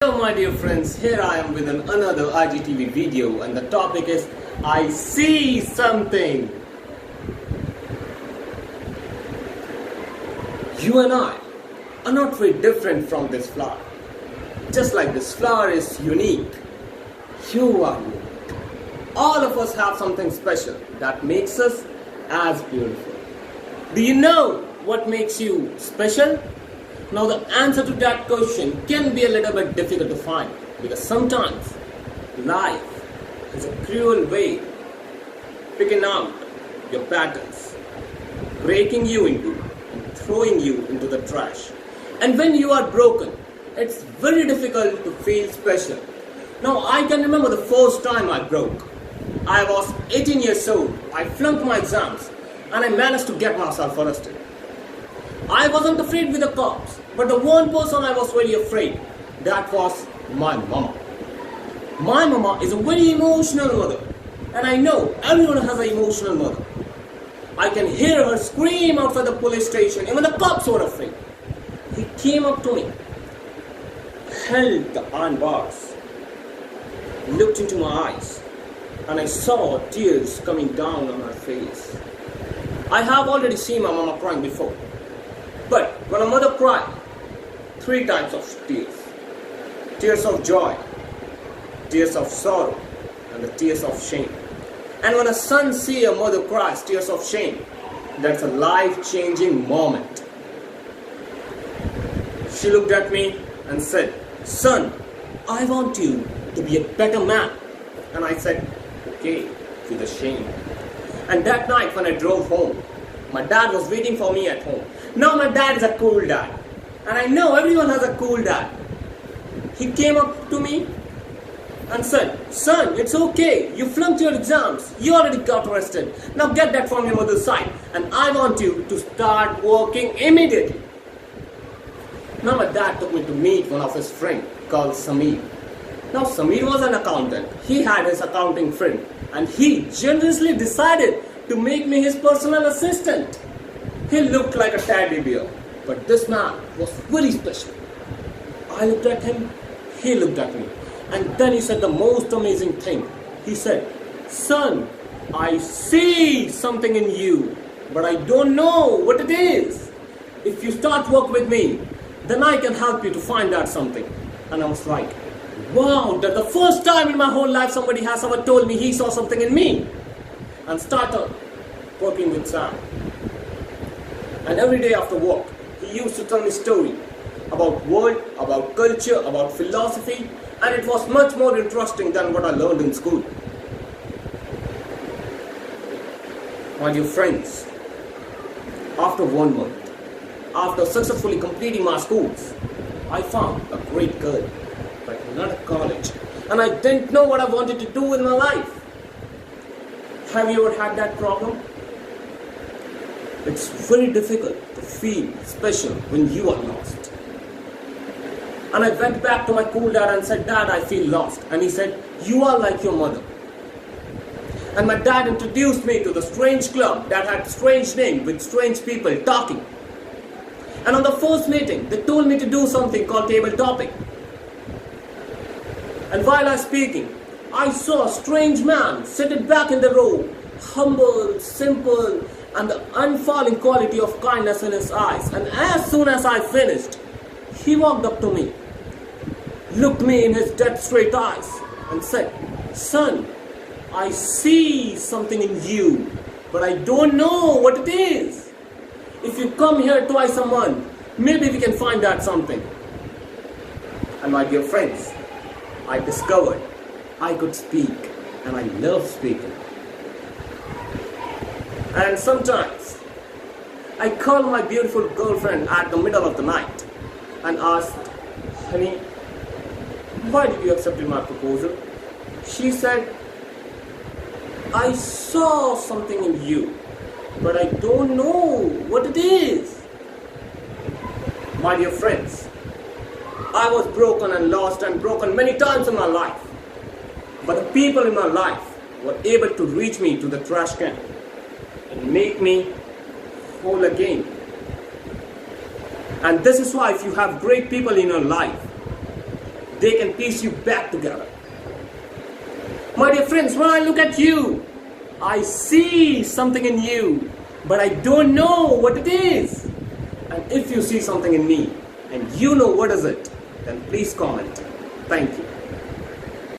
Hello my dear friends, here I am with another IGTV video and the topic is I see something. You and I are not very different from this flower. Just like this flower is unique, you are unique. All of us have something special that makes us as beautiful. Do you know what makes you special? Now the answer to that question can be a little bit difficult to find because sometimes life is a cruel way picking out your patterns, breaking you into and throwing you into the trash. And when you are broken, it's very difficult to feel special. Now I can remember the first time I broke. I was 18 years old, I flunked my exams and I managed to get myself arrested. I wasn't afraid with the cops, but the one person I was very afraid, that was my mama. My mama is a very emotional mother, and I know everyone has an emotional mother. I can hear her scream outside the police station, even the cops were afraid. He came up to me, held the iron bars, looked into my eyes, and I saw tears coming down on her face. I have already seen my mama crying before. But when a mother cries, 3 types of tears. Tears of joy, tears of sorrow, and the tears of shame. And when a son sees a mother cries tears of shame, that's a life-changing moment. She looked at me and said, "Son, I want you to be a better man." And I said, "Okay," with a shame. And that night when I drove home, my dad was waiting for me at home. Now my dad is a cool dad. And I know everyone has a cool dad. He came up to me and said, "Son, it's okay. You flunked your exams. You already got arrested. Now get that from your mother's side. And I want you to start working immediately." Now my dad took me to meet one of his friends called Samir. Now Samir was an accountant. He had his accounting friend. And he generously decided to make me his personal assistant. He looked like a teddy bear, but this man was very special. I looked at him, he looked at me, and then he said the most amazing thing. He said, "Son, I see something in you, but I don't know what it is. If you start work with me, then I can help you to find out something." And I was like, wow, that's the first time in my whole life somebody has ever told me he saw something in me. And started working with Sam. And every day after work, he used to tell me story about world, about culture, about philosophy, and it was much more interesting than what I learned in school. My dear friends, after 1 month, after successfully completing my schools, I found a great girl, but not at college, and I didn't know what I wanted to do in my life. Have you ever had that problem? It's very difficult to feel special when you are lost. And I went back to my cool dad and said, "Dad, I feel lost." And he said, "You are like your mother." And my dad introduced me to the strange club that had strange name with strange people talking. And on the first meeting, they told me to do something called table topic. And while I was speaking, I saw a strange man seated back in the row, humble, simple, and the unfalling quality of kindness in his eyes. And as soon as I finished, he walked up to me, looked me in his dead straight eyes, and said, "Son, I see something in you, but I don't know what it is. If you come here twice a month, maybe we can find out something." And my dear friends, I discovered I could speak, and I love speaking. And sometimes I call my beautiful girlfriend at the middle of the night and asked, "Honey, why did you accept my proposal?" She said, "I saw something in you, but I don't know what it is." My dear friends, I was broken and lost and broken many times in my life. But the people in my life were able to reach me to the trash can and make me whole again. And this is why if you have great people in your life, they can piece you back together. My dear friends, when I look at you, I see something in you, but I don't know what it is. And if you see something in me and you know what is it, then please comment. Thank you.